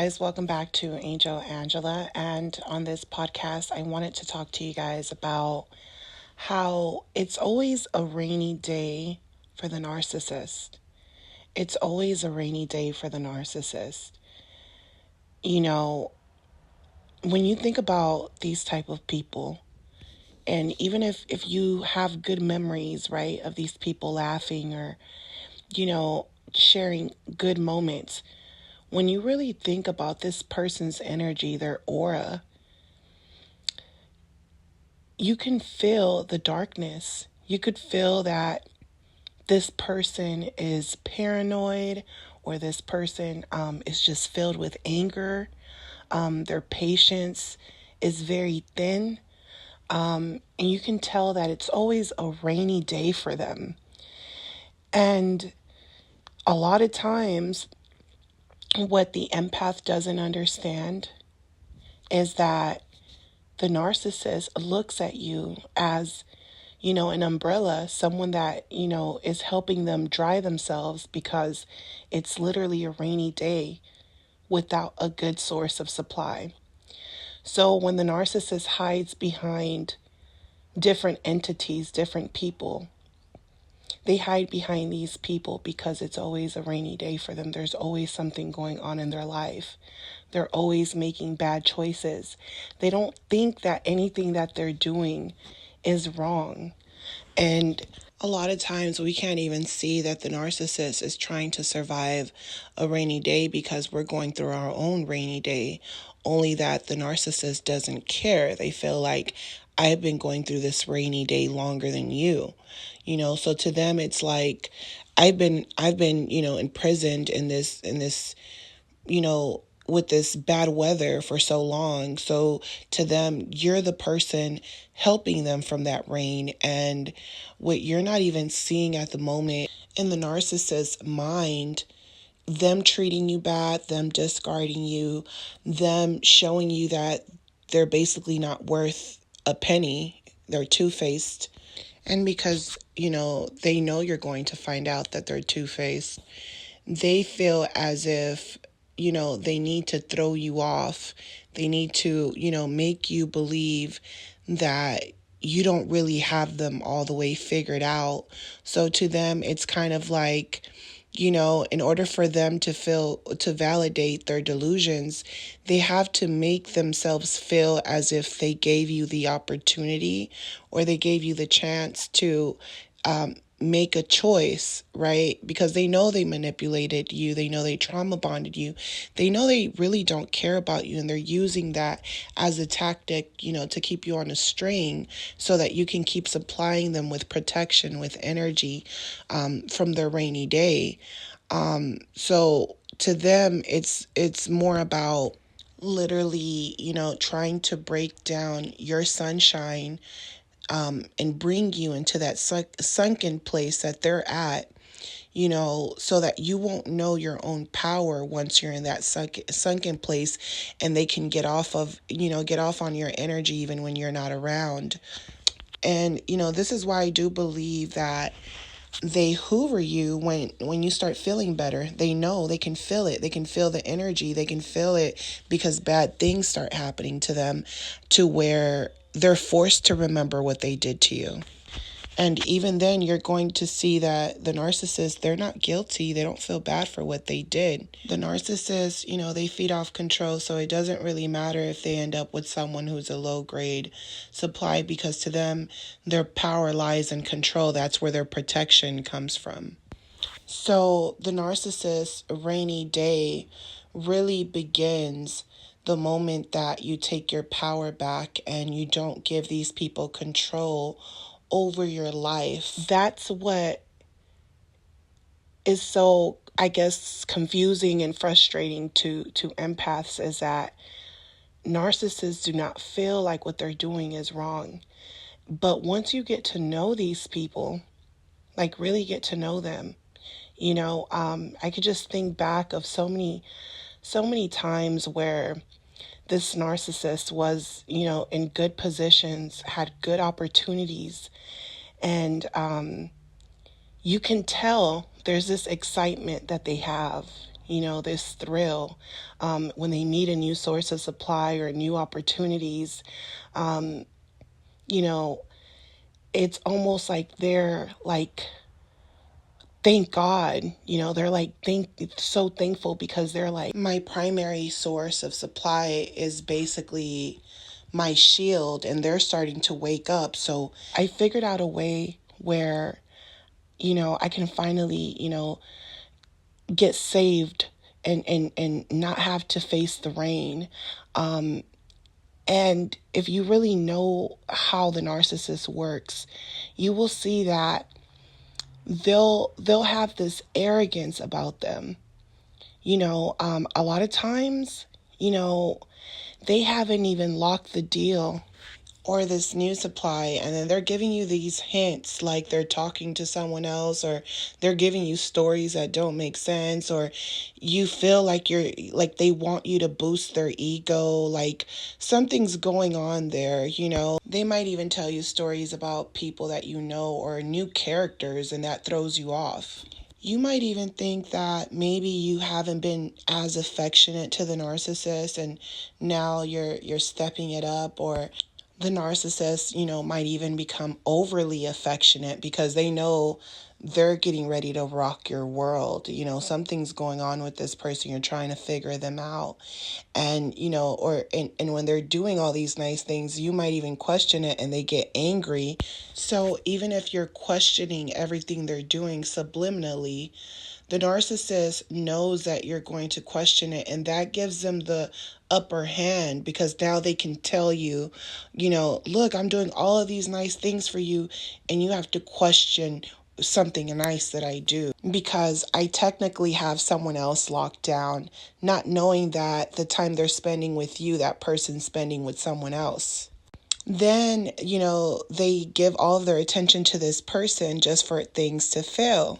guys, welcome back to Angel Angela. And on this podcast, I wanted to talk to you guys about how it's always a rainy day for the narcissist. It's always a rainy day for the narcissist. You know, when you think about these type of people, and even if you have good memories, right, of these people laughing or, sharing good moments, when you really think about this person's energy, their aura, you can feel the darkness. You could feel that this person is paranoid or this person is just filled with anger. Their patience is very thin. And you can tell that it's always a rainy day for them. And a lot of times, what the empath doesn't understand is that the narcissist looks at you as, an umbrella, someone that, is helping them dry themselves because it's literally a rainy day without a good source of supply. So when the narcissist hides behind different entities, different people, they hide behind these people because it's always a rainy day for them. There's always something going on in their life. They're always making bad choices. They don't think that anything that they're doing is wrong. And a lot of times we can't even see that the narcissist is trying to survive a rainy day because we're going through our own rainy day. Only that the narcissist doesn't care. They feel like, I've been going through this rainy day longer than you. So to them it's like I've been, imprisoned in this, with this bad weather for so long. So to them, you're the person helping them from that rain. And what you're not even seeing at the moment in the narcissist's mind, them treating you bad, them discarding you, them showing you that they're basically not worth a penny. They're two-faced. And because, they know you're going to find out that they're two-faced, they feel as if, they need to throw you off. They need to, make you believe that you don't really have them all the way figured out. So to them, it's kind of like, in order for them to validate their delusions, they have to make themselves feel as if they gave you the opportunity or they gave you the chance to make a choice, right? Because they know they manipulated you. They know they trauma bonded you. They know they really don't care about you. And they're using that as a tactic, to keep you on a string so that you can keep supplying them with protection, with energy from their rainy day. So to them, it's more about literally, trying to break down your sunshine and bring you into that sunken place that they're at, so that you won't know your own power once you're in that sunken place, and they can get off on your energy even when you're not around. And, this is why I do believe that they hoover you when you start feeling better. They know, they can feel it. They can feel the energy. They can feel it because bad things start happening to them to where they're forced to remember what they did to you. And even then, you're going to see that the narcissist, they're not guilty. They don't feel bad for what they did. The narcissist, they feed off control. So it doesn't really matter if they end up with someone who's a low grade supply, because to them, their power lies in control. That's where their protection comes from. So the narcissist's rainy day really begins the moment that you take your power back and you don't give these people control over your life. That's what is so, I guess, confusing and frustrating to empaths, is that narcissists do not feel like what they're doing is wrong. But once you get to know these people, like really get to know them, I could just think back of so many times where this narcissist was, in good positions, had good opportunities, and you can tell there's this excitement that they have. this thrill. When they need a new source of supply or new opportunities, you know, it's almost like they're like, thank God, they're like, so thankful, because they're like, my primary source of supply is basically my shield, and they're starting to wake up. So I figured out a way where, I can finally, get saved and not have to face the rain. And if you really know how the narcissist works, you will see that they'll have this arrogance about them. A lot of times, they haven't even locked the deal or this new supply, and then they're giving you these hints like they're talking to someone else, or they're giving you stories that don't make sense, or you feel like they want you to boost their ego, like something's going on there. They might even tell you stories about people that or new characters, and that throws you off. You might even think that maybe you haven't been as affectionate to the narcissist, and now you're stepping it up, or the narcissist, might even become overly affectionate because they know they're getting ready to rock your world. Something's going on with this person. You're trying to figure them out. And, and when they're doing all these nice things, you might even question it and they get angry. So even if you're questioning everything they're doing subliminally, the narcissist knows that you're going to question it, and that gives them the upper hand, because now they can tell you, look, I'm doing all of these nice things for you, and you have to question something nice that I do, because I technically have someone else locked down, not knowing that the time they're spending with you, that person's spending with someone else. Then, they give all of their attention to this person just for things to fail.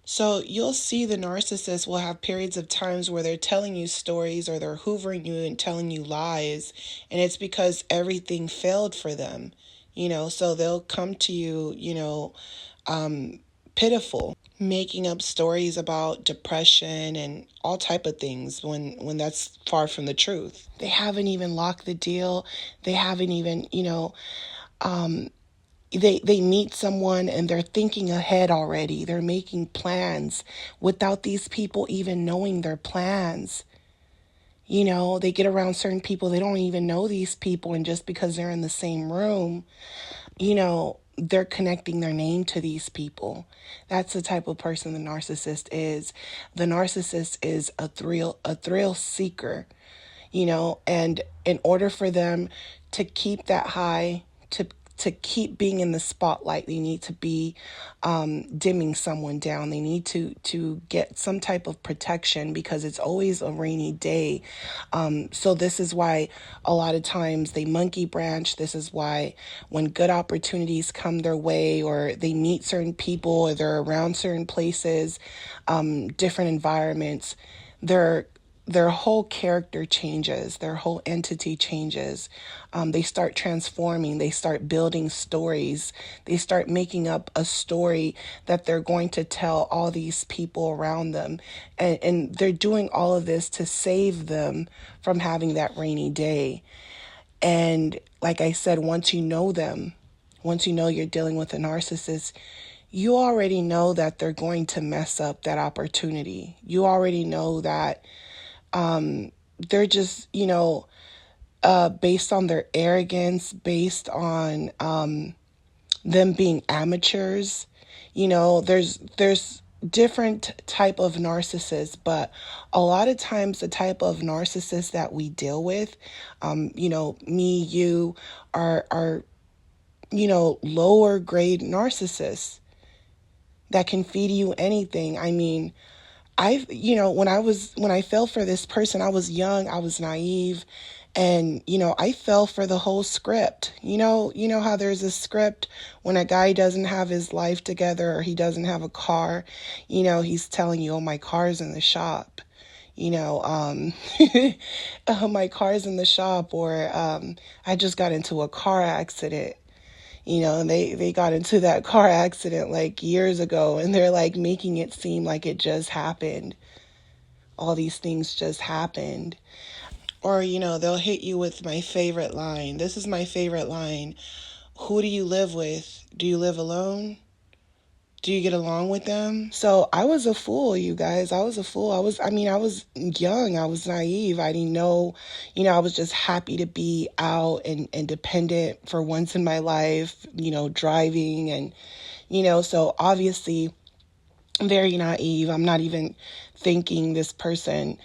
So you'll see the narcissist will have periods of times where they're telling you stories, or they're hoovering you and telling you lies. And it's because everything failed for them, so they'll come to you, pitiful, making up stories about depression and all type of things when that's far from the truth. They haven't even locked the deal. They haven't even, they meet someone and they're thinking ahead already. They're making plans without these people even knowing their plans. They get around certain people, they don't even know these people, and just because they're in the same room, they're connecting their name to these people. That's the type of person the narcissist is. The narcissist is a thrill seeker, and in order for them to keep that high, to keep being in the spotlight, they need to be dimming someone down. They need to get some type of protection, because it's always a rainy day. So this is why a lot of times they monkey branch. This is why when good opportunities come their way, or they meet certain people, or they're around certain places, different environments, their whole character changes, their whole entity changes. They start transforming, they start building stories, they start making up a story that they're going to tell all these people around them. And they're doing all of this to save them from having that rainy day. And like I said, once you know them, once you know you're dealing with a narcissist, you already know that they're going to mess up that opportunity. You already know that they're just, based on their arrogance, based on them being amateurs. There's different type of narcissists, but a lot of times the type of narcissist that we deal with, me, you, are lower grade narcissists that can feed you anything. I mean, when I fell for this person, I was young, I was naive, and, I fell for the whole script. You know how there's a script when a guy doesn't have his life together, or he doesn't have a car, he's telling you, oh, my car's in the shop, oh, my car's in the shop, or I just got into a car accident. And they got into that car accident like years ago, and they're like making it seem like it just happened. all these things just happened. Or, they'll hit you with my favorite line. This is my favorite line. Who do you live with? Do you live alone? Do you get along with them? So I was a fool, you guys. I was a fool. I was young. I was naive. I didn't know, I was just happy to be out and independent for once in my life, driving and, so obviously I'm very naive. I'm not even thinking this person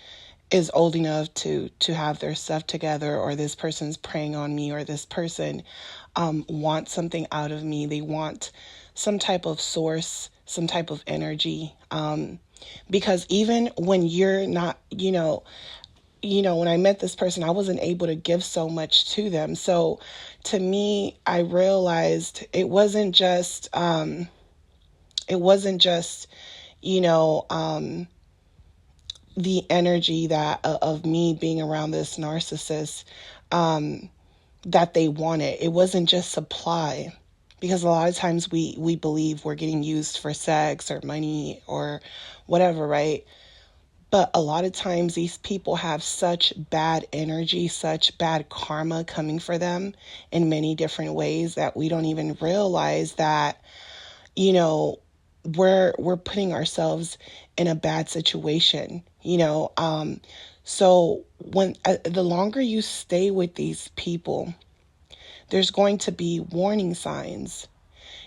is old enough to have their stuff together, or this person's preying on me, or this person wants something out of me. They want some type of source, some type of energy. Because even when you're not, when I met this person, I wasn't able to give so much to them. So to me, I realized it wasn't just, the energy that of me being around this narcissist that they wanted. It wasn't just supply, because a lot of times we believe we're getting used for sex or money or whatever, right? But a lot of times these people have such bad energy, such bad karma coming for them in many different ways that we don't even realize that, we're putting ourselves in a bad situation, so when the longer you stay with these people, there's going to be warning signs.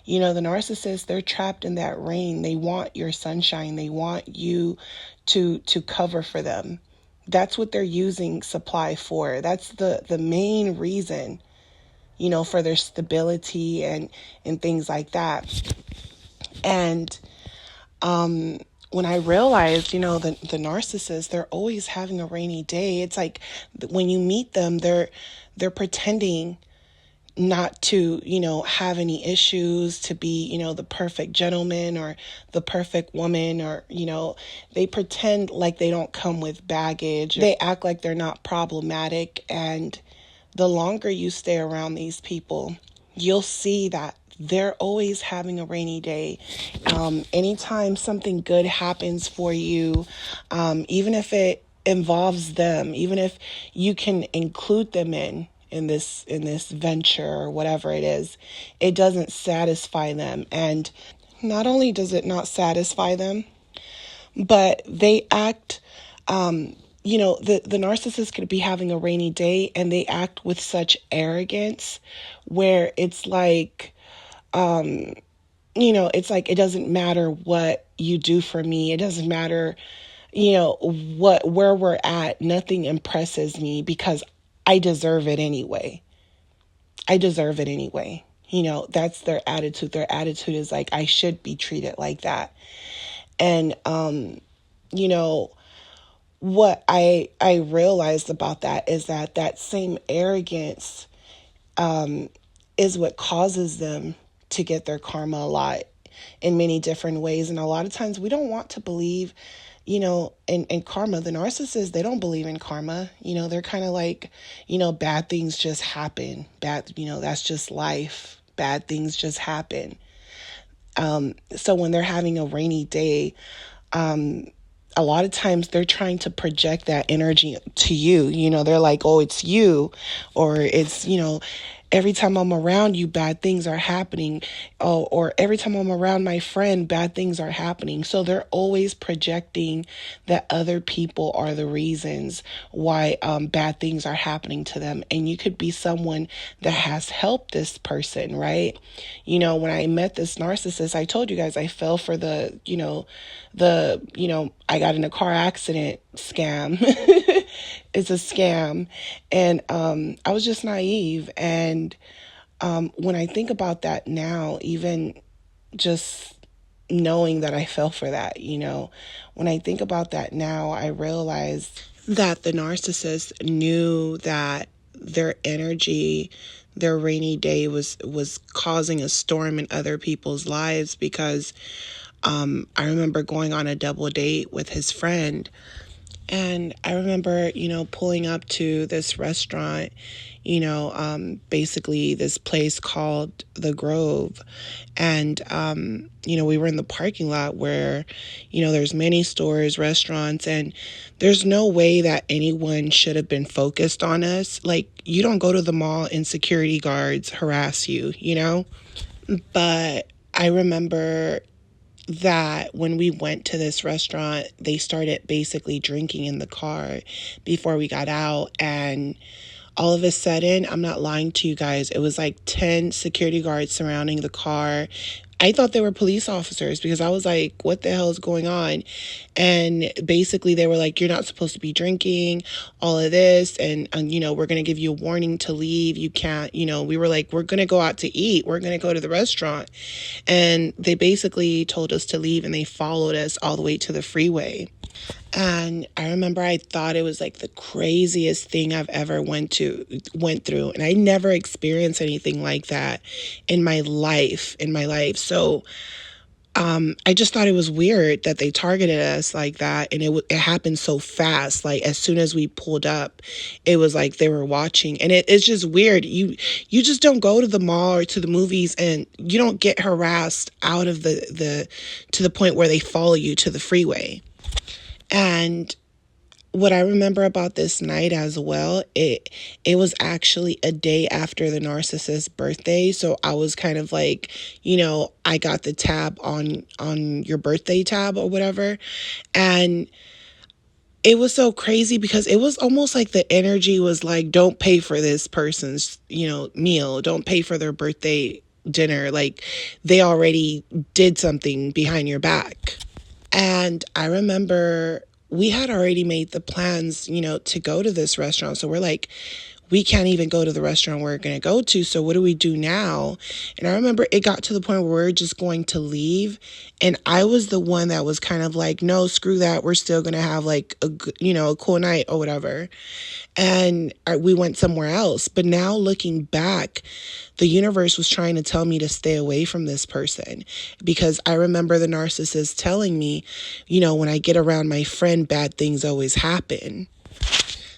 The narcissists, they're trapped in that rain. They want your sunshine. They want you to cover for them. That's what they're using supply for. That's the main reason, for their stability and things like that. And when I realized, the narcissists, they're always having a rainy day. It's like when you meet them, they're pretending not to, have any issues, to be, the perfect gentleman or the perfect woman, or, they pretend like they don't come with baggage. They act like they're not problematic. And the longer you stay around these people, you'll see that they're always having a rainy day. Anytime something good happens for you, even if it involves them, even if you can include them in this venture or whatever it is, it doesn't satisfy them. And not only does it not satisfy them, but they act, the narcissist could be having a rainy day and they act with such arrogance where it's like, it's like, it doesn't matter what you do for me. It doesn't matter, where we're at. Nothing impresses me because I deserve it anyway. I deserve it anyway. That's their attitude. Their attitude is like, I should be treated like that. And, what I realized about that is that same arrogance, is what causes them to get their karma a lot in many different ways. And a lot of times we don't want to believe, in karma. The narcissists, they don't believe in karma. They're kind of like, bad things just happen. That's just life. Bad things just happen. So when they're having a rainy day, a lot of times they're trying to project that energy to you. They're like, oh, it's you, or it's, every time I'm around you, bad things are happening. Oh, or every time I'm around my friend, bad things are happening. So they're always projecting that other people are the reasons why bad things are happening to them. And you could be someone that has helped this person, right? When I met this narcissist, I told you guys I fell for the I got in a car accident scam. It's a scam. And I was just naive. And when I think about that now, even just knowing that I fell for that, when I think about that now, I realize that the narcissist knew that their energy, their rainy day was causing a storm in other people's lives. Because I remember going on a double date with his friend, And I remember, pulling up to this restaurant, basically this place called The Grove. And, we were in the parking lot where, there's many stores, restaurants, and there's no way that anyone should have been focused on us. Like, you don't go to the mall and security guards harass you? But I remember that when we went to this restaurant, they started basically drinking in the car before we got out. And all of a sudden, I'm not lying to you guys, it was like 10 security guards surrounding the car. I thought they were police officers because I was like, what the hell is going on? And basically they were like, you're not supposed to be drinking, all of this. And we're going to give you a warning to leave. You can't, we were like, we're going to go out to eat. We're going to go to the restaurant. And they basically told us to leave, and they followed us all the way to the freeway. And I remember I thought it was like the craziest thing I've ever went through. And I never experienced anything like that in my life. So I just thought it was weird that they targeted us like that. And it happened so fast. Like, as soon as we pulled up, it was like they were watching. And it's just weird. You just don't go to the mall or to the movies and you don't get harassed out of to the point where they follow you to the freeway. And what I remember about this night as well, it was actually a day after the narcissist's birthday. So I was kind of like, I got the tab on your birthday tab or whatever. And it was so crazy because it was almost like the energy was like, don't pay for this person's, meal. Don't pay for their birthday dinner. Like, they already did something behind your back. And I remember we had already made the plans, to go to this restaurant. So we're like, we can't even go to the restaurant we're going to go to. So what do we do now? And I remember it got to the point where we're just going to leave. And I was the one that was kind of like, no, screw that. We're still going to have like a cool night or whatever. And we went somewhere else. But now looking back, the universe was trying to tell me to stay away from this person, because I remember the narcissist telling me, when I get around my friend, bad things always happen.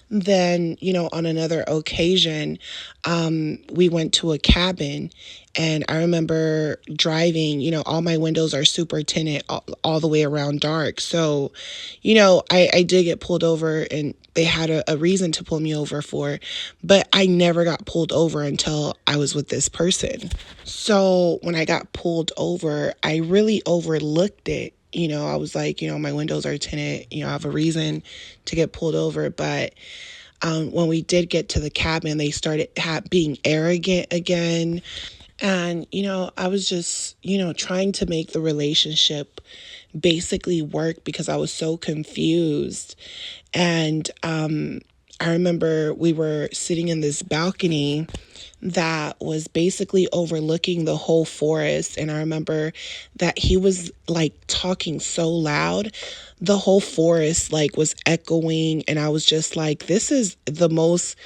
Then, on another occasion, we went to a cabin, and I remember driving, all my windows are super tinted all the way around dark. So, I did get pulled over, and they had a reason to pull me over for, but I never got pulled over until I was with this person. So when I got pulled over, I really overlooked it. I was like, my windows are tinted, I have a reason to get pulled over. But when we did get to the cabin, they started being arrogant again. And, I was just, trying to make the relationship basically work because I was so confused. And I remember we were sitting in this balcony that was basically overlooking the whole forest. And I remember that he was like talking so loud, the whole forest like was echoing. And I was just like, this is the most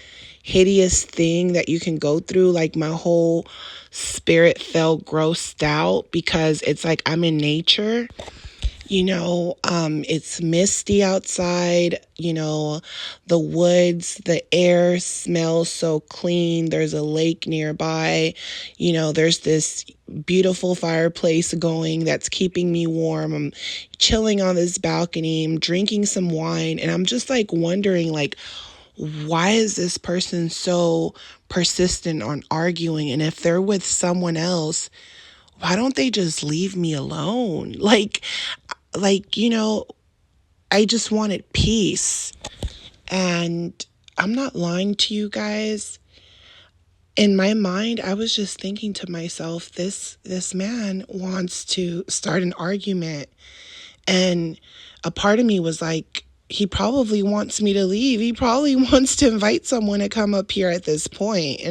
hideous thing that you can go through. Like, my whole spirit felt grossed out because it's like I'm in nature. It's misty outside, the woods, the air smells so clean. There's a lake nearby, there's this beautiful fireplace going that's keeping me warm. I'm chilling on this balcony, I'm drinking some wine, and I'm just like wondering, like, why is this person so persistent on arguing? And if they're with someone else, why don't they just leave me alone? Like, I just wanted peace. And I'm not lying to you guys. In my mind, I was just thinking to myself, this man wants to start an argument. And a part of me was like, he probably wants me to leave. He probably wants to invite someone to come up here at this point.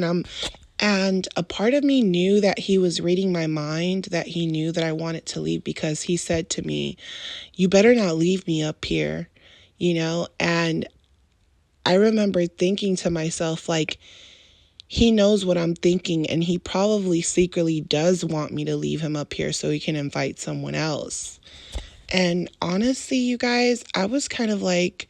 And a part of me knew that he was reading my mind, that he knew that I wanted to leave, because he said to me, you better not leave me up here, And I remember thinking to myself, like, he knows what I'm thinking, and he probably secretly does want me to leave him up here so he can invite someone else. And honestly, you guys, I was kind of like,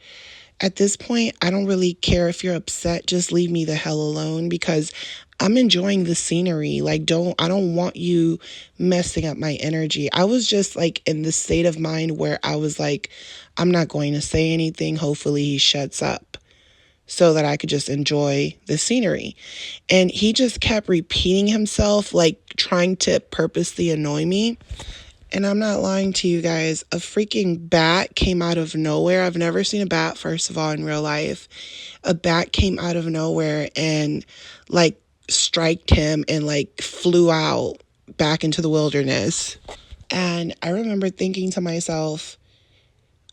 At this point, I don't really care if you're upset. Just leave me the hell alone because I'm enjoying the scenery. Like, I don't want you messing up my energy. I was just like in the state of mind where I was like, I'm not going to say anything. Hopefully he shuts up so that I could just enjoy the scenery. And he just kept repeating himself, like trying to purposely annoy me. And I'm not lying to you guys. A freaking bat came out of nowhere. I've never seen a bat, first of all, in real life. A bat came out of nowhere and like striked him and like flew out back into the wilderness. And I remember thinking to myself,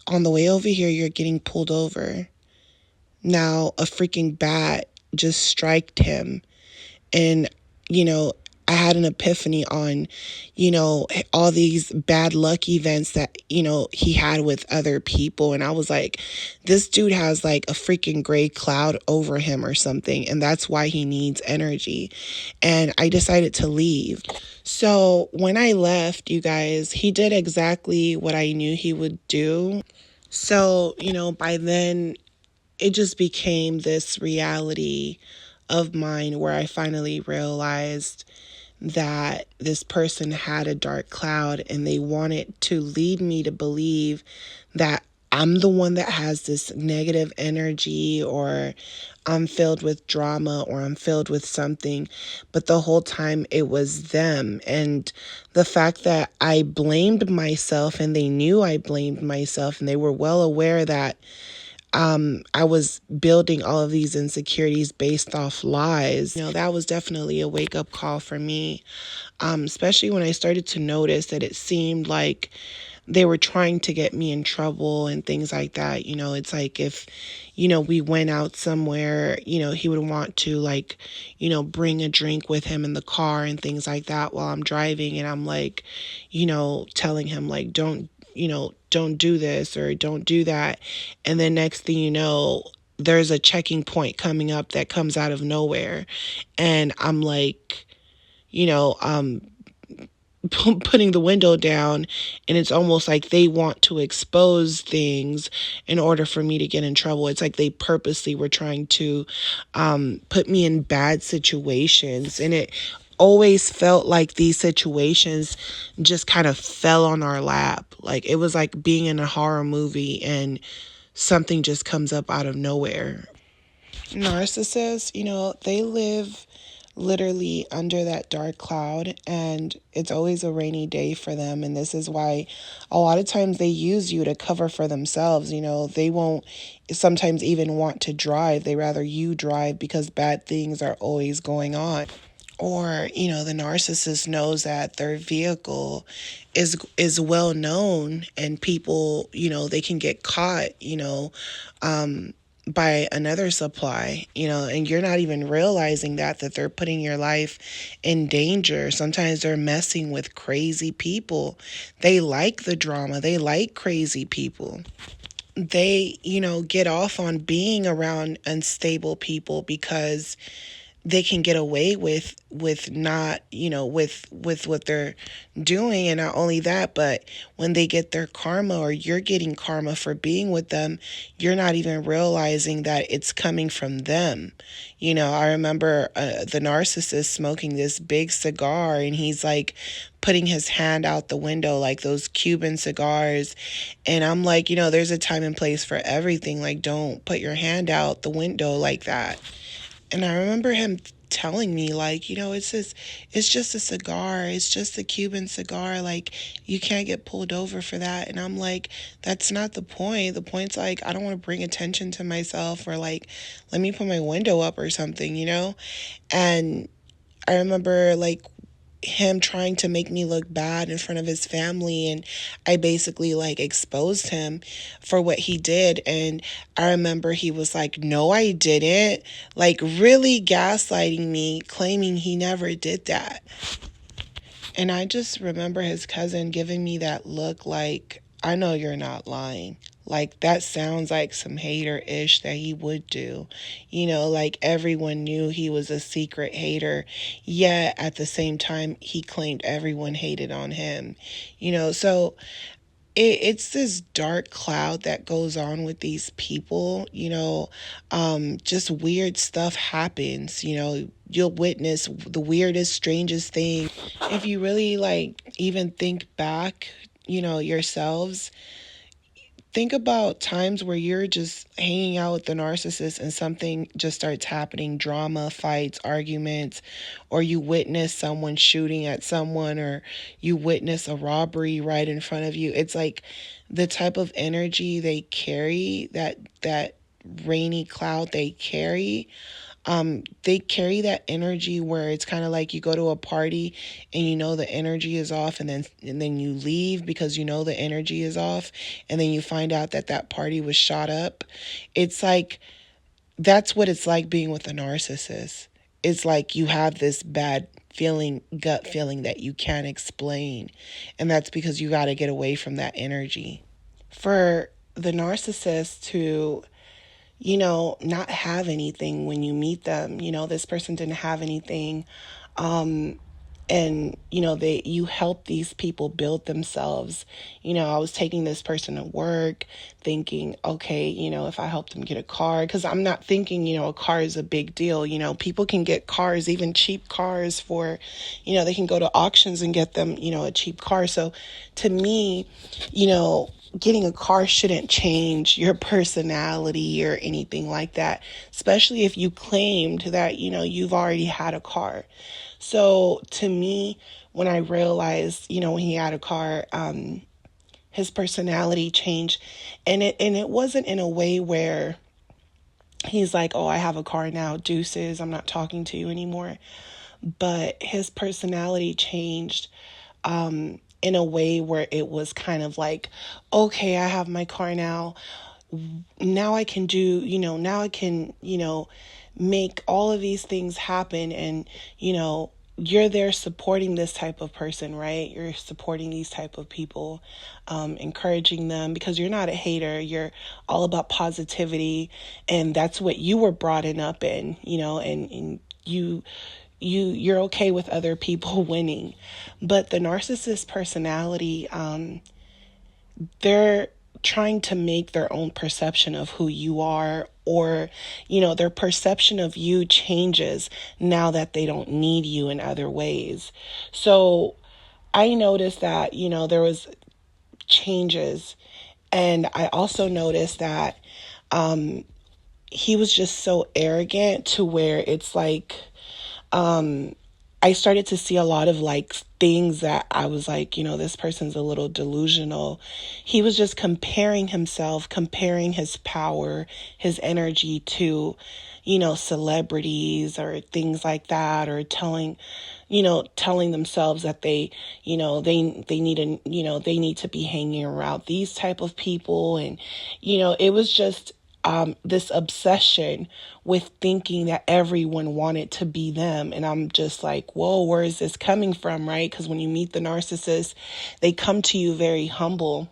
on the way over here, you're getting pulled over. Now a freaking bat just striked him. And, you know, I had an epiphany on, all these bad luck events that, he had with other people. And I was like, this dude has like a freaking gray cloud over him or something. And that's why he needs energy. And I decided to leave. So when I left, you guys, he did exactly what I knew he would do. So, by then it just became this reality of mine where I finally realized that this person had a dark cloud and they wanted to lead me to believe that I'm the one that has this negative energy, or I'm filled with drama, or I'm filled with something. But the whole time it was them. And the fact that I blamed myself and they knew I blamed myself and they were well aware that I was building all of these insecurities based off lies. That was definitely a wake up call for me, especially when I started to notice that it seemed like they were trying to get me in trouble and things like that. It's like if, we went out somewhere, he would want to like, bring a drink with him in the car and things like that while I'm driving. And I'm like, telling him like, don't do this or don't do that. And then next thing you know, there's a checking point coming up that comes out of nowhere. And I'm like, you know, um, putting the window down, and it's almost like they want to expose things in order for me to get in trouble. It's like they purposely were trying to put me in bad situations, and it always felt like these situations just kind of fell on our lap. Like it was like being in a horror movie and something just comes up out of nowhere. Narcissists, they live literally under that dark cloud, and it's always a rainy day for them. And this is why a lot of times they use you to cover for themselves. They won't sometimes even want to drive. They rather you drive because bad things are always going on. Or, the narcissist knows that their vehicle is well known, and people, they can get caught, by another supply, and you're not even realizing that they're putting your life in danger. Sometimes they're messing with crazy people. They like the drama. They like crazy people. They, get off on being around unstable people because they can get away with not, with what they're doing. And not only that, but when they get their karma, or you're getting karma for being with them, you're not even realizing that it's coming from them. I remember the narcissist smoking this big cigar, and he's like putting his hand out the window, like those Cuban cigars. And I'm like, there's a time and place for everything. Like, don't put your hand out the window like that. And I remember him telling me, like, it's just a cigar. It's just a Cuban cigar. Like, you can't get pulled over for that. And I'm like, that's not the point. The point's like, I don't want to bring attention to myself, or like, let me put my window up or something, And I remember like him trying to make me look bad in front of his family, and I basically like exposed him for what he did. And I remember he was like, no, I didn't, like really gaslighting me, claiming he never did that. And I just remember his cousin giving me that look like, I know you're not lying. Like, that sounds like some hater-ish that he would do. Like everyone knew he was a secret hater, yet at the same time, he claimed everyone hated on him. So it's this dark cloud that goes on with these people, just weird stuff happens, you'll witness the weirdest, strangest thing. If you really like even think back, yourselves, think about times where you're just hanging out with the narcissist and something just starts happening, drama, fights, arguments, or you witness someone shooting at someone, or you witness a robbery right in front of you. It's like the type of energy they carry, that rainy cloud they carry that energy where it's kind of like you go to a party and the energy is off, and then you leave because the energy is off, and then you find out that that party was shot up. It's like that's what it's like being with a narcissist. It's like you have this bad feeling, gut feeling that you can't explain, and that's because you got to get away from that energy. For the narcissist to not have anything when you meet them. This person didn't have anything. And you help these people build themselves. I was taking this person to work thinking, okay, if I help them get a car, because I'm not thinking a car is a big deal. People can get cars, even cheap cars, for they can go to auctions and get them a cheap car. So to me, getting a car shouldn't change your personality or anything like that, especially if you claimed that you've already had a car. So to me, when I realized, when he had a car, his personality changed, and it wasn't in a way where he's like, oh, I have a car now, deuces, I'm not talking to you anymore. But his personality changed in a way where it was kind of like, okay, I have my car now. Now I can do, now I can, make all of these things happen. And, you're there supporting this type of person, right? You're supporting these type of people, encouraging them, because you're not a hater. You're all about positivity. And that's what you were brought up in, and you're okay with other people winning. But the narcissist personality, they're trying to make their own perception of who you are, or their perception of you changes now that they don't need you in other ways. So I noticed that there was changes, and I also noticed that he was just so arrogant to where it's like I started to see a lot of like things that I was like, this person's a little delusional. He was just comparing himself, comparing his power, his energy to, celebrities or things like that, or telling themselves that they need to be hanging around these type of people. And, it was just this obsession with thinking that everyone wanted to be them. And I'm just like, whoa, where is this coming from, right? Because when you meet the narcissist, they come to you very humble.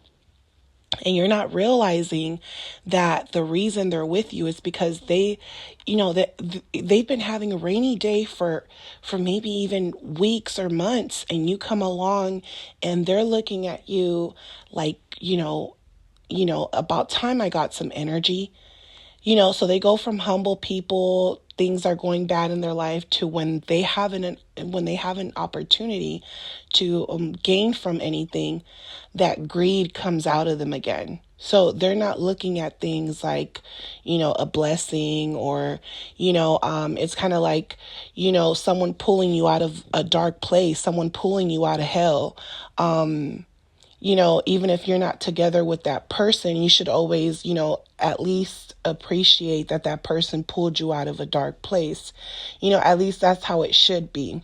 And you're not realizing that the reason they're with you is because they've been having a rainy day for maybe even weeks or months. And you come along and they're looking at you like, about time I got some energy. So they go from humble people, things are going bad in their life, to when they have an opportunity to gain from anything, that greed comes out of them again. So they're not looking at things like, a blessing, or, it's kind of like, someone pulling you out of a dark place, someone pulling you out of hell. Even if you're not together with that person, you should always, at least appreciate that that person pulled you out of a dark place. At least that's how it should be.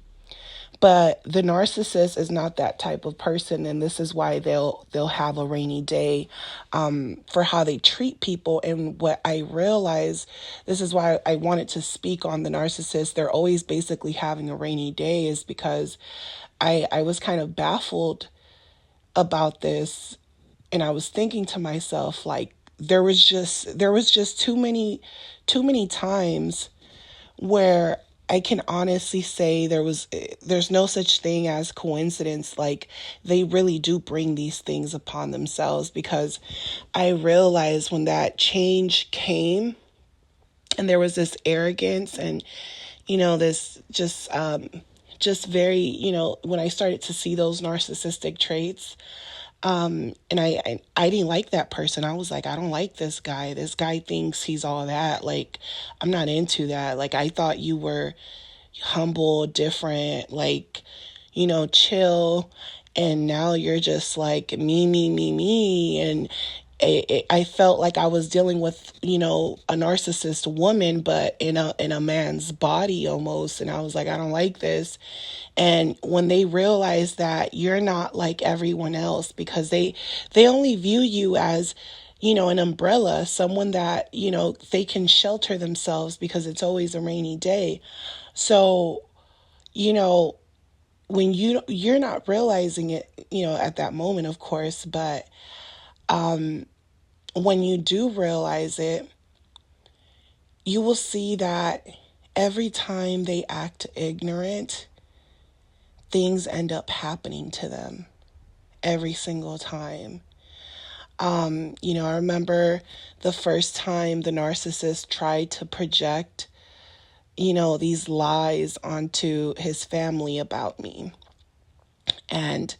But the narcissist is not that type of person, and this is why they'll have a rainy day for how they treat people. And what I realize, this is why I wanted to speak on the narcissist. They're always basically having a rainy day, is because I was kind of baffled about this, and I was thinking to myself, like, there was just too many times where I can honestly say there's no such thing as coincidence. Like, they really do bring these things upon themselves, because I realized when that change came and there was this arrogance and, this just very, when I started to see those narcissistic traits, and I didn't like that person. I was like, I don't like this guy. This guy thinks he's all that. Like, I'm not into that. Like, I thought you were humble, different, like, chill. And now you're just like me, me, me, me. And I felt like I was dealing with, a narcissist woman, but in a man's body almost. And I was like, I don't like this. And when they realize that you're not like everyone else, because they only view you as, an umbrella, someone that, they can shelter themselves because it's always a rainy day. So, you know, when you're not realizing it, at that moment, of course, but when you do realize it, you will see that every time they act ignorant, things end up happening to them every single time. I remember the first time the narcissist tried to project, these lies onto his family about me. And,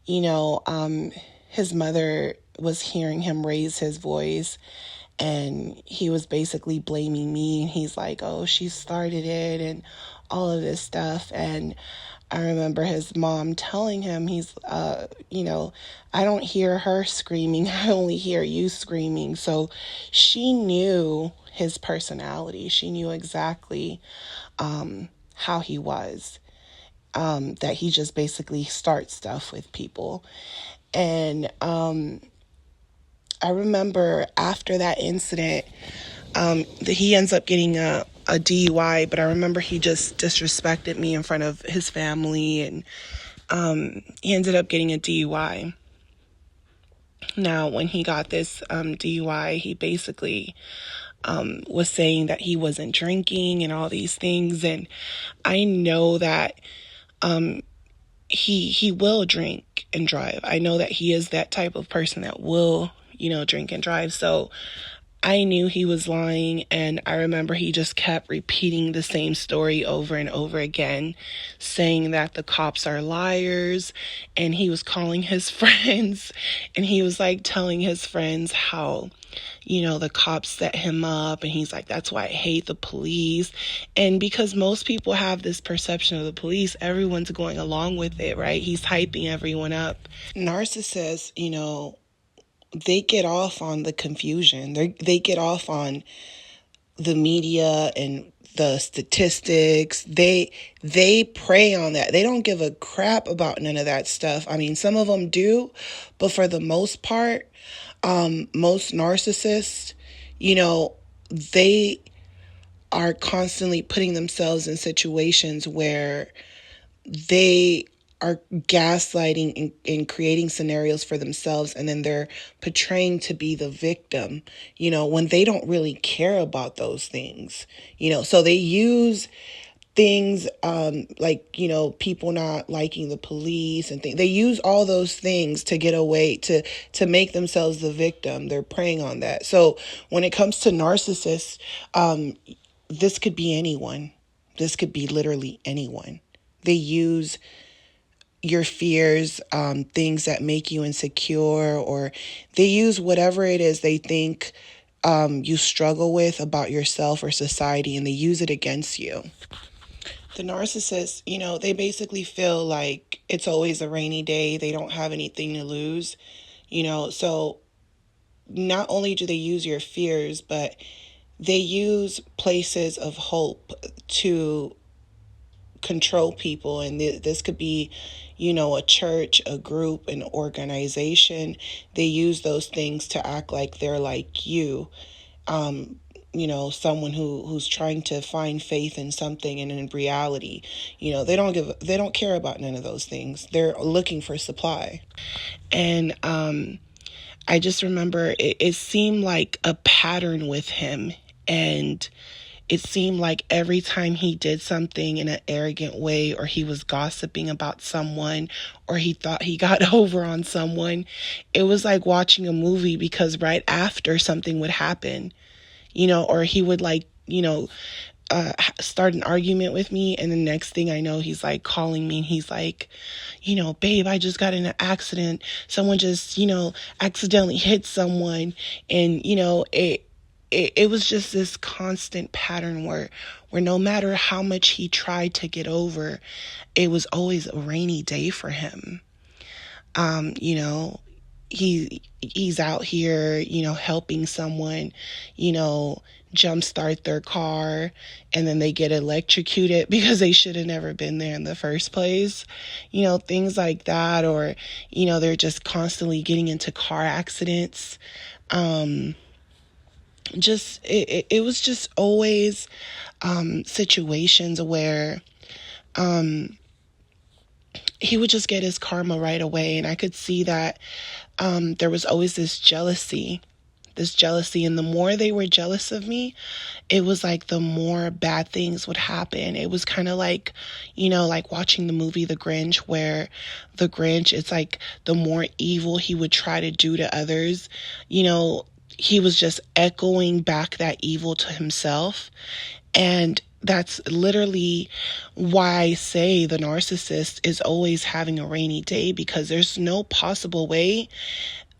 you know, um, his mother was hearing him raise his voice, and he was basically blaming me. And he's like, oh, she started it and all of this stuff. And I remember his mom telling him, I don't hear her screaming. I only hear you screaming. So she knew his personality. She knew exactly how he was, that he just basically starts stuff with people. And I remember after that incident, that he ends up getting a DUI, but I remember he just disrespected me in front of his family, and he ended up getting a DUI. Now, when he got this DUI, he basically was saying that he wasn't drinking and all these things, and I know that he will drink and drive. I know that he is that type of person that will, drink and drive. So I knew he was lying, and I remember he just kept repeating the same story over and over again, saying that the cops are liars, and he was calling his friends, and he was like telling his friends how, the cops set him up, and he's like, that's why I hate the police. And because most people have this perception of the police, everyone's going along with it, right? He's hyping everyone up. Narcissists, they get off on the confusion. They get off on the media and the statistics. They prey on that. They don't give a crap about none of that stuff. I mean, some of them do, but for the most part, most narcissists, they are constantly putting themselves in situations where they are gaslighting and creating scenarios for themselves, and then they're portraying to be the victim, when they don't really care about those things, so they use things, like, people not liking the police and things. They use all those things to get away, to make themselves the victim. They're preying on that. So when it comes to narcissists, this could be anyone. This could be literally anyone. They use your fears, things that make you insecure, or they use whatever it is they think you struggle with about yourself or society, and they use it against you. The narcissists, they basically feel like it's always a rainy day. They don't have anything to lose, so not only do they use your fears, but they use places of hope to control people. And this could be, a church, a group, an organization. They use those things to act like they're like you. Someone who's trying to find faith in something, and in reality, they don't care about none of those things. They're looking for supply. And I just remember it seemed like a pattern with him, and it seemed like every time he did something in an arrogant way, or he was gossiping about someone, or he thought he got over on someone, it was like watching a movie, because right after something would happen, or he would like, start an argument with me, and the next thing I know, he's like calling me, and he's like, babe, I just got in an accident. Someone just, accidentally hit someone. And, it was just this constant pattern where no matter how much he tried to get over, it was always a rainy day for him. Um, you know, he's out here, helping someone, jumpstart their car, and then they get electrocuted because they should have never been there in the first place. Things like that. Or, they're just constantly getting into car accidents. Just it was just always situations where he would just get his karma right away. And I could see that there was always this jealousy. And the more they were jealous of me, it was like the more bad things would happen. It was kind of like, like watching the movie The Grinch, where the Grinch, it's like the more evil he would try to do to others, he was just echoing back that evil to himself. And that's literally why I say the narcissist is always having a rainy day, because there's no possible way.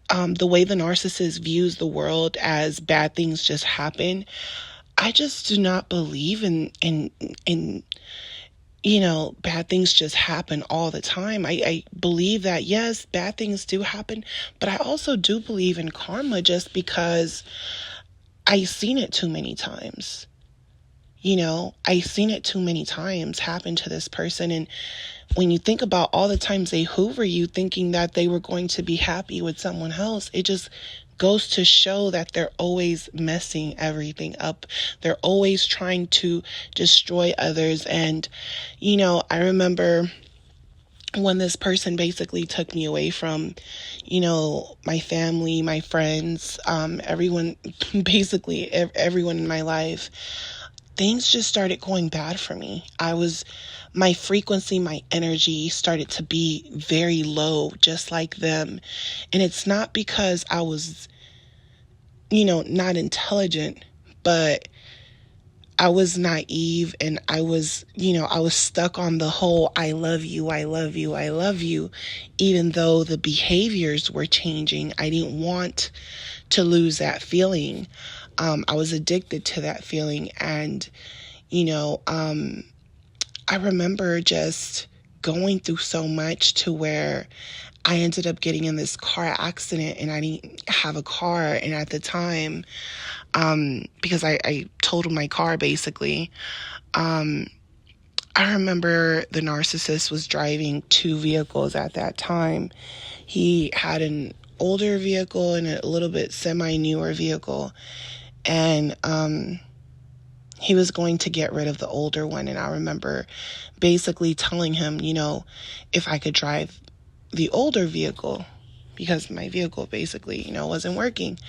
The way the narcissist views the world as bad things just happen, I just do not believe in bad things just happen all the time. I believe that, yes, bad things do happen, but I also do believe in karma, just because I've seen it too many times. I've seen it too many times happen to this person. And when you think about all the times they hoover you thinking that they were going to be happy with someone else, it just goes to show that they're always messing everything up. They're always trying to destroy others. And, I remember when this person basically took me away from, my family, my friends, everyone, basically everyone in my life, things just started going bad for me. My frequency, my energy started to be very low, just like them. And it's not because I was, not intelligent, but I was naive, and I was stuck on the whole, I love you, I love you, I love you. Even though the behaviors were changing, I didn't want to lose that feeling. I was addicted to that feeling. And, I remember just going through so much to where I ended up getting in this car accident, and I didn't have a car. And at the time, because I totaled my car basically, I remember the narcissist was driving two vehicles at that time. He had an older vehicle and a little bit semi-newer vehicle. And he was going to get rid of the older one. And I remember basically telling him, if I could drive the older vehicle, because my vehicle basically, wasn't working.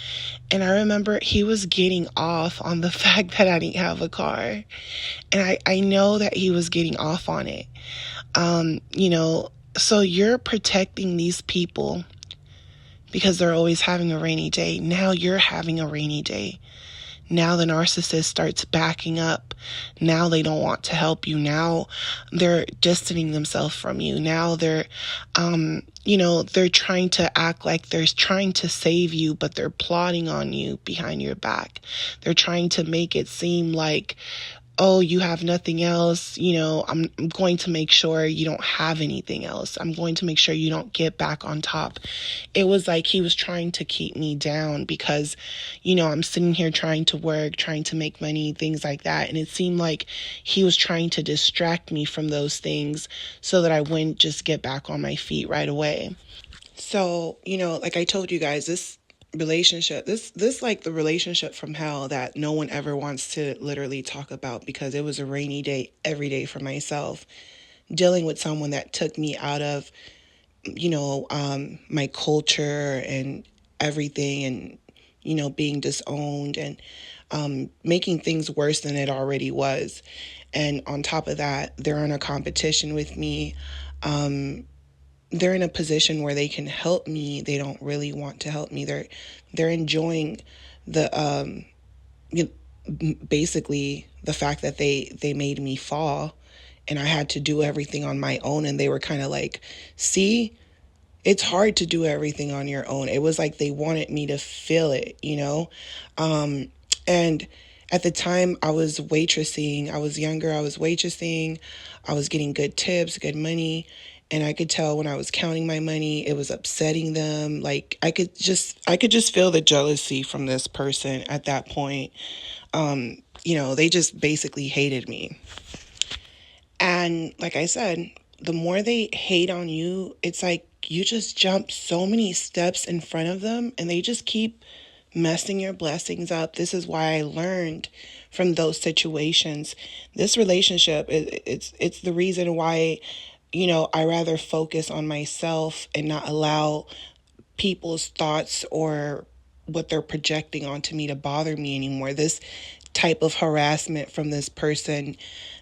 And I remember he was getting off on the fact that I didn't have a car. And I know that he was getting off on it. So you're protecting these people because they're always having a rainy day. Now you're having a rainy day. Now the narcissist starts backing up. Now they don't want to help you. Now they're distancing themselves from you. Now they're, they're trying to act like they're trying to save you, but they're plotting on you behind your back. They're trying to make it seem like, oh, you have nothing else. I'm going to make sure you don't have anything else. I'm going to make sure you don't get back on top. It was like he was trying to keep me down because, I'm sitting here trying to work, trying to make money, things like that. And it seemed like he was trying to distract me from those things so that I wouldn't just get back on my feet right away. So, like I told you guys, this relationship, this like the relationship from hell that no one ever wants to literally talk about, because it was a rainy day every day for myself, dealing with someone that took me out of my culture and everything, and being disowned. And making things worse than it already was. And on top of that, they're in a competition with me. They're in a position where they can help me. They don't really want to help me. They're enjoying the you basically the fact that they made me fall, and I had to do everything on my own, and they were kind of like, see, it's hard to do everything on your own. It was like they wanted me to feel it, you know? And at the time I was waitressing, I was younger, I was waitressing, I was getting good tips, good money. And I could tell when I was counting my money, it was upsetting them. Like I could just feel the jealousy from this person at that point. They just basically hated me. And like I said, the more they hate on you, it's like you just jump so many steps in front of them and they just keep messing your blessings up. This is why I learned from those situations. This relationship, it's the reason why, I rather focus on myself and not allow people's thoughts or what they're projecting onto me to bother me anymore. This type of harassment from this person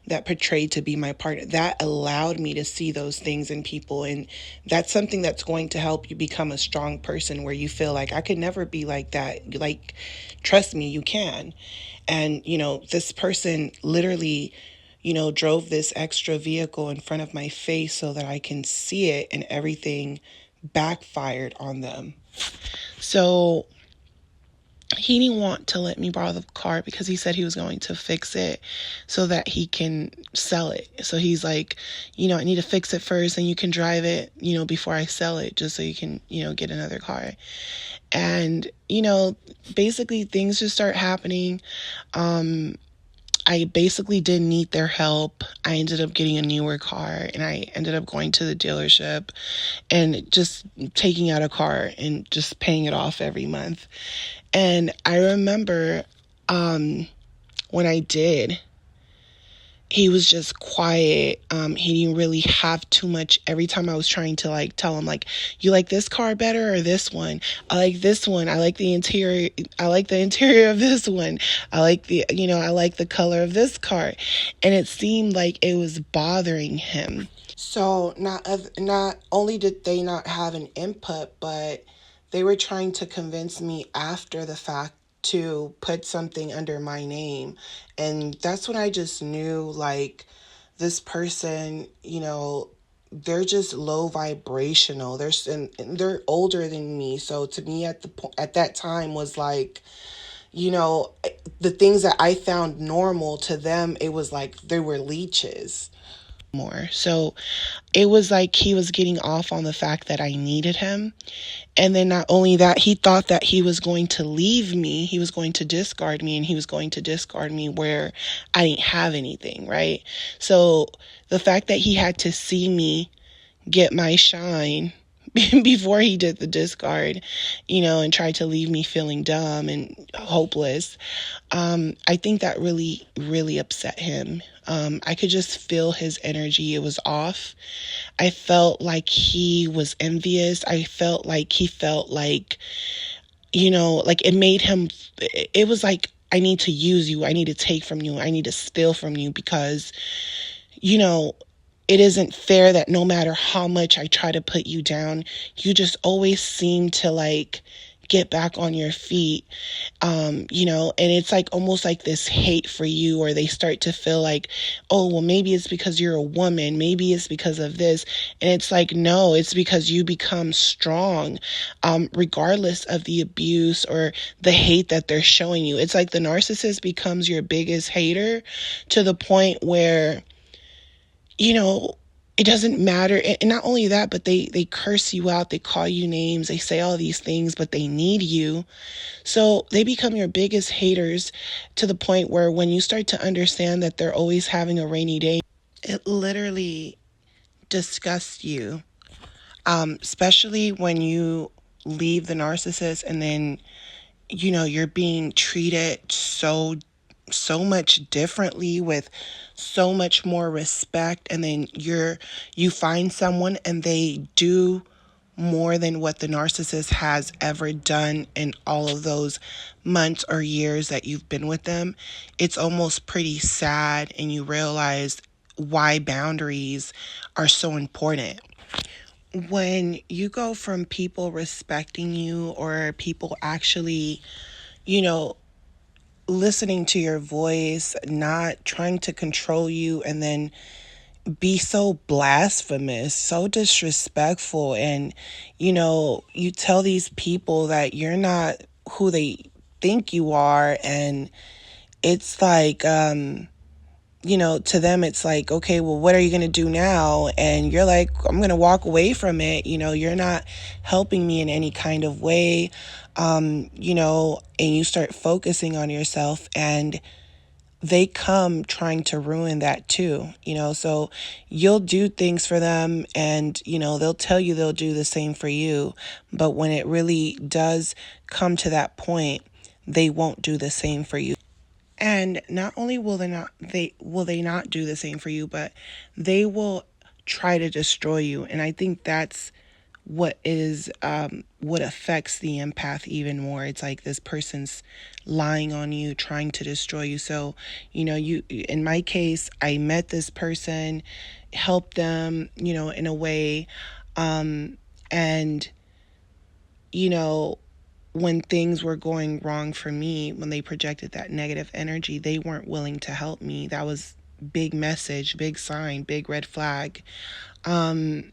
that portrayed to be my partner, that allowed me to see those things in people. And that's something that's going to help you become a strong person, where you feel like I could never be like that. Like, trust me, you can. And, this person literally, drove this extra vehicle in front of my face so that I can see it, and everything backfired on them. So he didn't want to let me borrow the car because he said he was going to fix it so that he can sell it. So he's like, I need to fix it first and you can drive it, before I sell it, just so you can, get another car. And, basically things just start happening. I basically didn't need their help. I ended up getting a newer car, and I ended up going to the dealership and just taking out a car and just paying it off every month. And I remember when I did, he was just quiet. He didn't really have too much. Every time I was trying to tell him you like this car better or this one? I like this one. I like the interior. I like the interior of this one. I like I like the color of this car. And it seemed like it was bothering him. So not only did they not have an input, but they were trying to convince me after the fact to put something under my name. And that's when I just knew, this person, they're just low vibrational. And they're older than me. So to me at that time was the things that I found normal to them, it was like they were leeches. More. So it was like he was getting off on the fact that I needed him. And then not only that, he thought that he was going to leave me, he was going to discard me, and he was going to discard me where I didn't have anything, right? So the fact that he had to see me get my shine before he did the discard, and tried to leave me feeling dumb and hopeless, I think that really, really upset him. I could just feel his energy. It was off. I felt like he was envious. I felt like he felt like, it made him, it was like, I need to use you. I need to take from you. I need to steal from you because, it isn't fair that no matter how much I try to put you down, you just always seem to get back on your feet. And it's almost like this hate for you, or they start to feel like, oh, well, maybe it's because you're a woman. Maybe it's because of this. And it's like, no, it's because you become strong, regardless of the abuse or the hate that they're showing you. It's like the narcissist becomes your biggest hater to the point where, it doesn't matter. And not only that, but they curse you out. They call you names. They say all these things, but they need you. So they become your biggest haters to the point where when you start to understand that they're always having a rainy day, it literally disgusts you. Especially when you leave the narcissist and then, you're being treated so much differently, with so much more respect, and then you find someone and they do more than what the narcissist has ever done in all of those months or years that you've been with them, it's almost pretty sad, and you realize why boundaries are so important. When you go from people respecting you or people actually, you know, listening to your voice, not trying to control you, and then be so blasphemous, so disrespectful, and you tell these people that you're not who they think you are, and it's like to them it's like, okay, well, what are you going to do now? And you're like, I'm going to walk away from it. You're not helping me in any kind of way. And you start focusing on yourself, and they come trying to ruin that too. So you'll do things for them, and they'll tell you they'll do the same for you, but when it really does come to that point, they won't do the same for you. And not only will they not do the same for you, but they will try to destroy you. And I think that's what affects the empath even more. It's like this person's lying on you, trying to destroy you. So you in my case, I met this person, helped them in a way, and you know when things were going wrong for me, when they projected that negative energy, they weren't willing to help me. That was big message, big sign, big red flag. And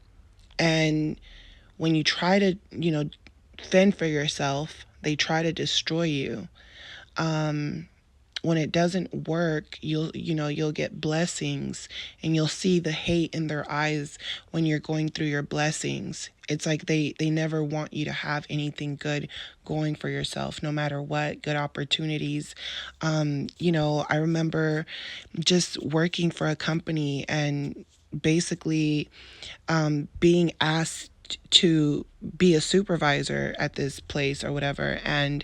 when you try to, fend for yourself, they try to destroy you. When it doesn't work, you'll get blessings, and you'll see the hate in their eyes when you're going through your blessings. It's like they never want you to have anything good going for yourself, no matter what, good opportunities. I remember just working for a company, and basically being asked to be a supervisor at this place or whatever. And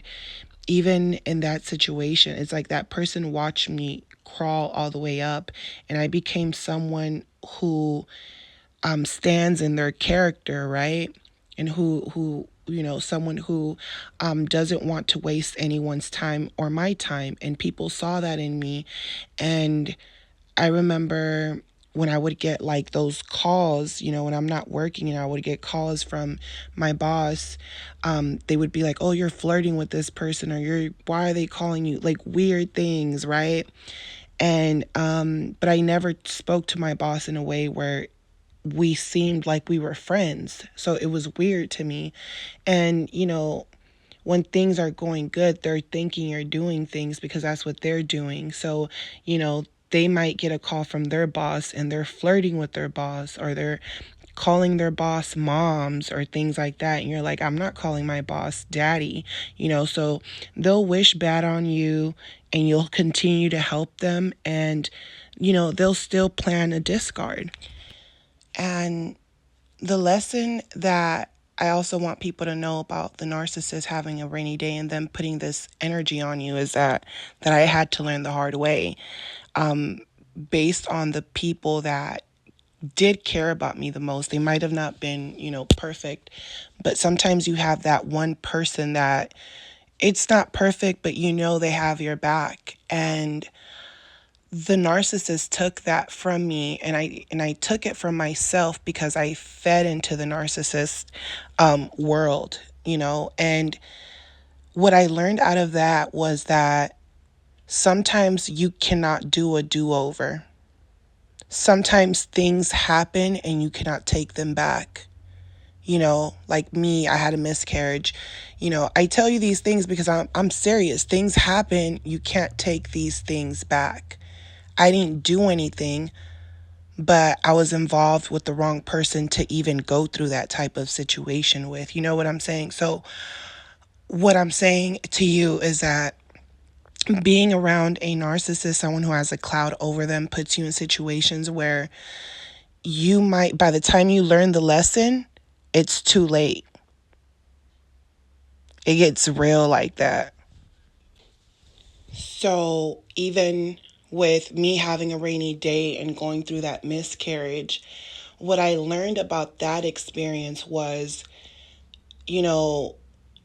even in that situation, it's like that person watched me crawl all the way up, and I became someone who stands in their character, right? And who someone who doesn't want to waste anyone's time or my time. And people saw that in me. And I remember when I would get like those calls, when I'm not working, and I would get calls from my boss, they would be like, oh, you're flirting with this person, or why are they calling you? Like weird things, right? And, but I never spoke to my boss in a way where we seemed like we were friends. So it was weird to me. And, when things are going good, they're thinking you're doing things because that's what they're doing. So, they might get a call from their boss, and they're flirting with their boss, or they're calling their boss moms or things like that. And you're like, I'm not calling my boss daddy, so they'll wish bad on you, and you'll continue to help them, and, they'll still plan a discard. And the lesson that I also want people to know about the narcissist having a rainy day and them putting this energy on you is that I had to learn the hard way, based on the people that did care about me the most. They might have not been, perfect, but sometimes you have that one person that it's not perfect, but they have your back. And the narcissist took that from me, and I took it from myself because I fed into the narcissist world, and what I learned out of that was that sometimes you cannot do a do-over. Sometimes things happen and you cannot take them back. Like me, I had a miscarriage. I tell you these things because I'm serious. Things happen, you can't take these things back. I didn't do anything, but I was involved with the wrong person to even go through that type of situation with. You know what I'm saying? So what I'm saying to you is that being around a narcissist, someone who has a cloud over them, puts you in situations where you might, by the time you learn the lesson, it's too late. It gets real like that. So even with me having a rainy day and going through that miscarriage, what I learned about that experience was you know,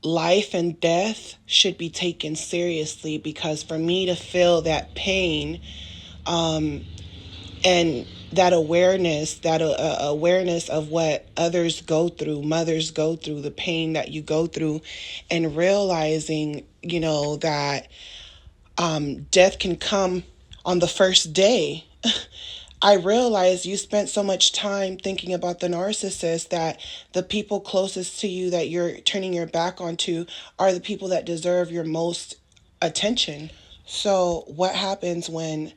life and death should be taken seriously, because for me to feel that pain, and that awareness of what others go through, mothers go through, the pain that you go through, and realizing, that death can come on the first day. I realize you spent so much time thinking about the narcissist that the people closest to you that you're turning your back onto are the people that deserve your most attention. So, what happens when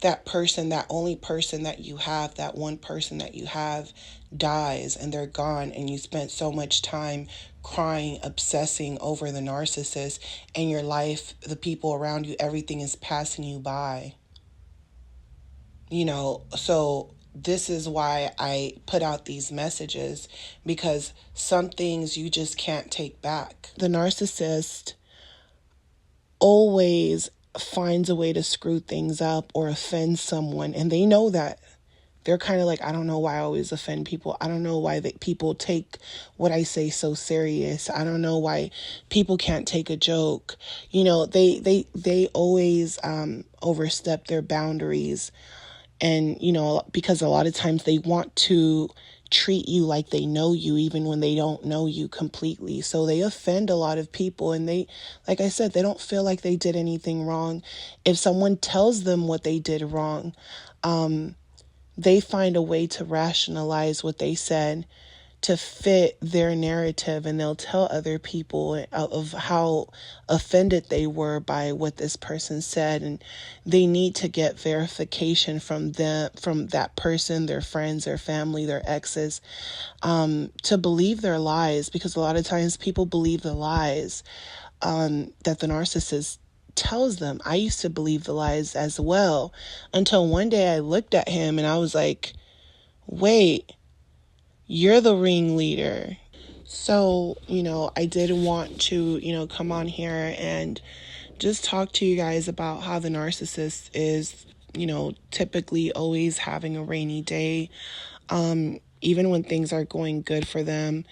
that person, that only person that you have, that one person that you have, dies and they're gone, and you spent so much time crying, obsessing over the narcissist, and your life, the people around you, everything is passing you by? So this is why I put out these messages, because some things you just can't take back. The narcissist always finds a way to screw things up or offend someone, and they know that. They're kind of like, I don't know why I always offend people. I don't know why people take what I say so serious. I don't know why people can't take a joke. They always overstep their boundaries. And, because a lot of times they want to treat you like they know you, even when they don't know you completely. So they offend a lot of people, and they, like I said, they don't feel like they did anything wrong. If someone tells them what they did wrong, they find a way to rationalize what they said to fit their narrative, and they'll tell other people of how offended they were by what this person said, and they need to get verification from that person, their friends, their family, their exes, to believe their lies, because a lot of times people believe the lies that the narcissist tells them. I used to believe the lies as well, until one day I looked at him and I was like, wait, you're the ringleader. So, I did want to, come on here and just talk to you guys about how the narcissist is, typically always having a rainy day. Even when things are going good for them,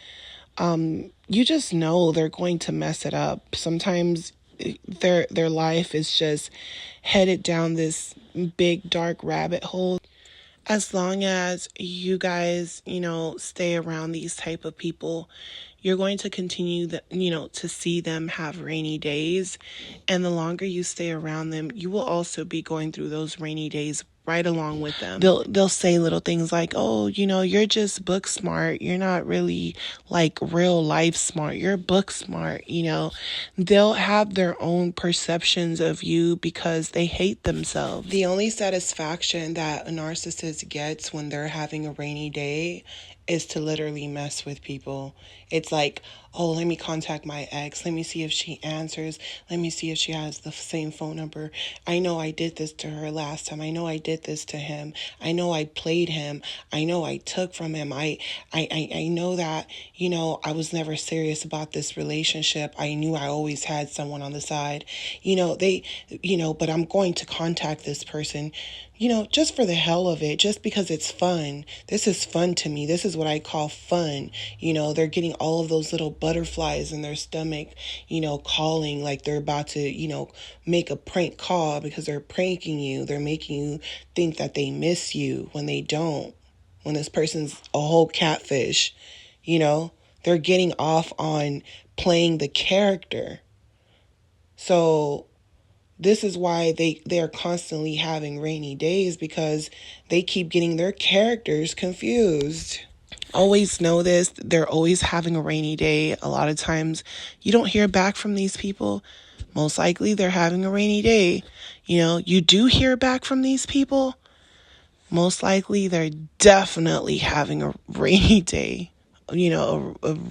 you just know they're going to mess it up. Sometimes their life is just headed down this big dark rabbit hole. As long as you guys, stay around these type of people, you're going to continue to see them have rainy days. And the longer you stay around them, you will also be going through those rainy days right along with them. They'll say little things like, oh, you're just book smart. You're not really like real life smart. You're book smart. They'll have their own perceptions of you because they hate themselves. The only satisfaction that a narcissist gets when they're having a rainy day is to literally mess with people. It's like, oh, let me contact my ex. Let me see if she answers. Let me see if she has the same phone number. I know I did this to her last time. I know I did this to him. I know I played him. I know I took from him. I know that, I was never serious about this relationship. I knew I always had someone on the side. But I'm going to contact this person, just for the hell of it, just because it's fun. This is fun to me. This is what I call fun. They're getting all of those little butterflies in their stomach, calling like they're about to, make a prank call, because they're pranking you. They're making you think that they miss you when they don't. When this person's a whole catfish, they're getting off on playing the character. So this is why they're constantly having rainy days, because they keep getting their characters confused. Always know this, they're always having a rainy day. A lot of times you don't hear back from these people. Most likely they're having a rainy day. You do hear back from these people. Most likely they're definitely having a rainy day. A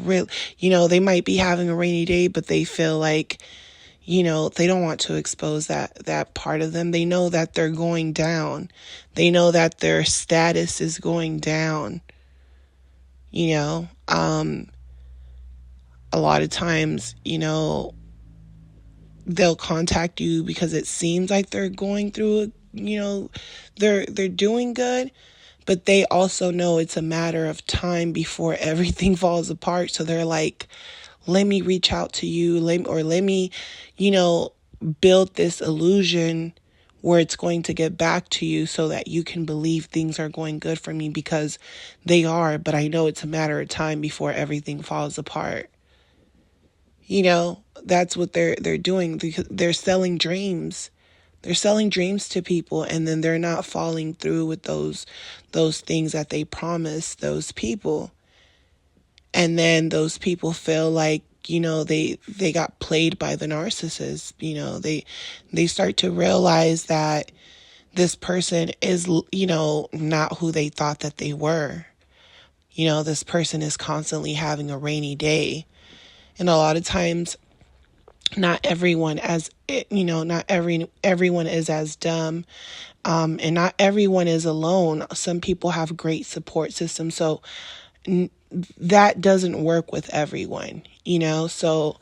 real, they might be having a rainy day, but they feel like, they don't want to expose that part of them. They know that they're going down. They know that their status is going down. A lot of times, they'll contact you because it seems like they're going through, they're doing good, but they also know it's a matter of time before everything falls apart. So they're like, let me reach out to you, let me, build this illusion where it's going to get back to you so that you can believe things are going good for me, because they are, but I know it's a matter of time before everything falls apart. That's what they're doing. They're selling dreams. They're selling dreams to people, and then they're not following through with those things that they promised those people. And then those people feel like, they got played by the narcissist. They start to realize that this person is, not who they thought that they were. This person is constantly having a rainy day. And a lot of times, not everyone everyone is as dumb, and not everyone is alone. Some people have great support systems, so that doesn't work with everyone. So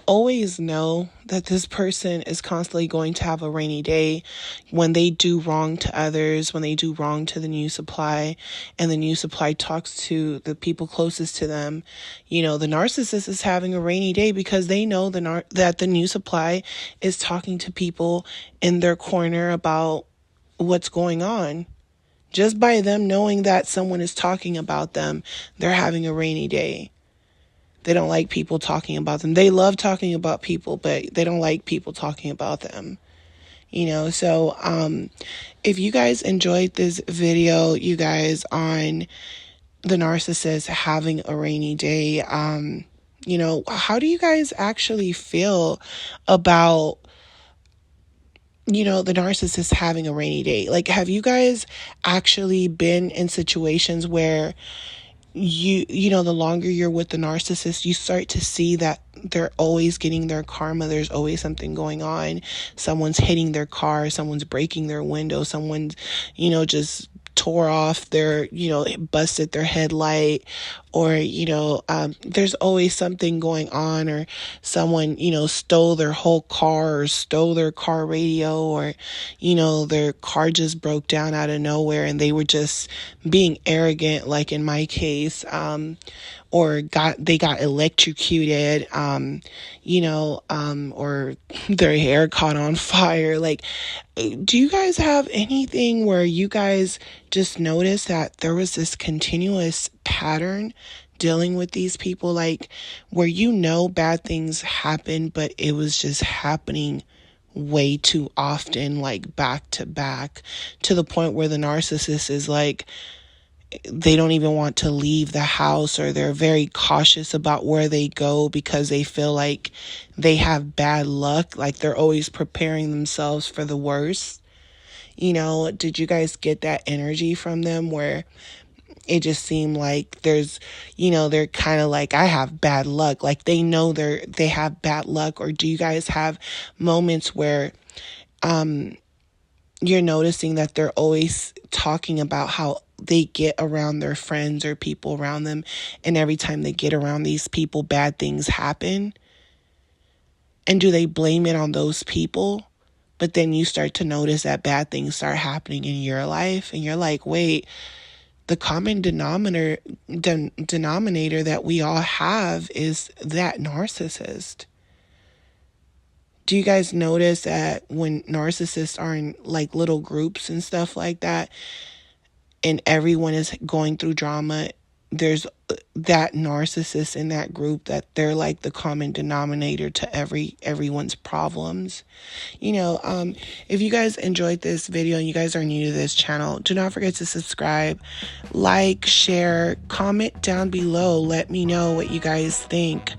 always know that this person is constantly going to have a rainy day when they do wrong to others, when they do wrong to the new supply, and the new supply talks to the people closest to them. The narcissist is having a rainy day because they know that the new supply is talking to people in their corner about what's going on. Just by them knowing that someone is talking about them, they're having a rainy day. They don't like people talking about them. They love talking about people, but they don't like people talking about them. So if you guys enjoyed this video, you guys, on the narcissist having a rainy day, how do you guys actually feel about the narcissist having a rainy day? Like, have you guys actually been in situations where the longer you're with the narcissist, you start to see that they're always getting their karma. There's always something going on. Someone's hitting their car, someone's breaking their window, someone's, just tore off their, busted their headlight, or, there's always something going on, or someone, stole their whole car, or stole their car radio, or, their car just broke down out of nowhere and they were just being arrogant, like in my case, or they got electrocuted, or their hair caught on fire. Like, do you guys have anything where you guys just noticed that there was this continuous pattern dealing with these people, like where bad things happen, but it was just happening way too often, like back to back, to the point where the narcissist is like, they don't even want to leave the house, or they're very cautious about where they go because they feel like they have bad luck, like they're always preparing themselves for the worst? Did you guys get that energy from them where it just seemed like there's, they're kind of like, I have bad luck, like they know they have bad luck? Or do you guys have moments where you're noticing that they're always talking about how they get around their friends or people around them, and every time they get around these people, bad things happen? And do they blame it on those people? But then you start to notice that bad things start happening in your life, and you're like, wait, the common denominator that we all have is that narcissist. Do you guys notice that when narcissists are in like little groups and stuff like that, and everyone is going through drama, there's that narcissist in that group that they're like the common denominator to everyone's problems? If you guys enjoyed this video and you guys are new to this channel, do not forget to subscribe, like, share, comment down below. Let me know what you guys think.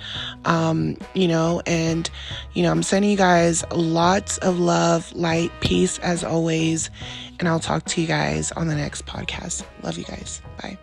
I'm sending you guys lots of love, light, peace as always, and I'll talk to you guys on the next podcast. Love you guys. Bye.